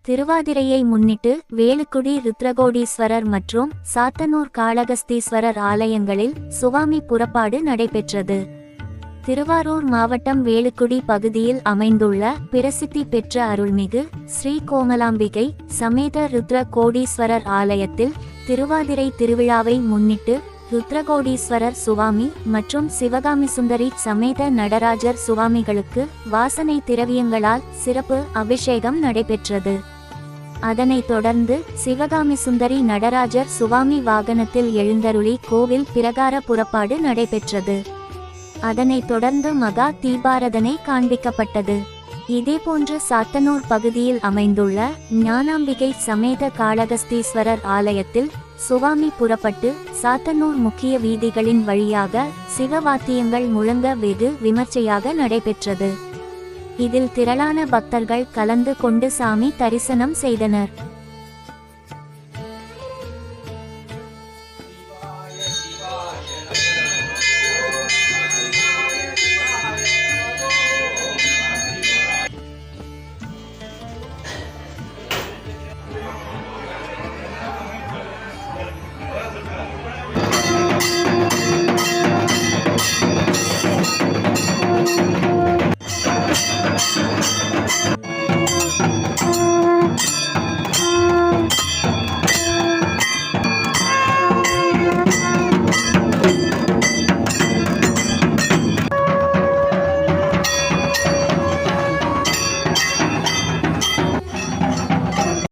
திருவாதிரையை முன்னிட்டு வேலுக்குடி ருத்ரகோடீஸ்வரர் மற்றும் சாத்தனூர் காளகஸ்தீஸ்வரர் ஆலயங்களில் சுவாமி புறப்பாடு நடைபெற்றது. திருவாரூர் மாவட்டம் வேலுக்குடி பகுதியில் அமைந்துள்ள பிரசித்தி பெற்ற அருள்மிகு ஸ்ரீ கோமலாம்பிகை சமேத ருத்ர கோடீஸ்வரர் ஆலயத்தில் திருவாதிரை திருவிழாவை முன்னிட்டு ருத்ரகோடீஸ்வரர் சுவாமி மற்றும் சிவகாமி சுந்தரி சமேத நடராஜர் சுவாமிகளுக்கு வாசனை திரவியங்களால் சிறப்பு அபிஷேகம் நடைபெற்றது. அதனைத் தொடர்ந்து சிவகாமி சுந்தரி நடராஜர் சுவாமி வாகனத்தில் எழுந்தருளி கோவில் பிரகார புறப்பாடு நடைபெற்றது. அதனைத் தொடர்ந்து மகா தீபாரதனை காண்பிக்கப்பட்டது. இதேபோன்று சாத்தனூர் பகுதியில் அமைந்துள்ள ஞானாம்பிகை சமேத காளகஸ்தீஸ்வரர் ஆலயத்தில் சுவாமி புறப்பட்டு சாத்தனூர் முக்கிய வீதிகளின் வழியாக சிவவாத்தியங்கள் முழங்க வெகு விமர்சையாக நடைபெற்றது. இதில் திரளான பக்தர்கள் கலந்து கொண்டு சாமி தரிசனம் செய்தனர்.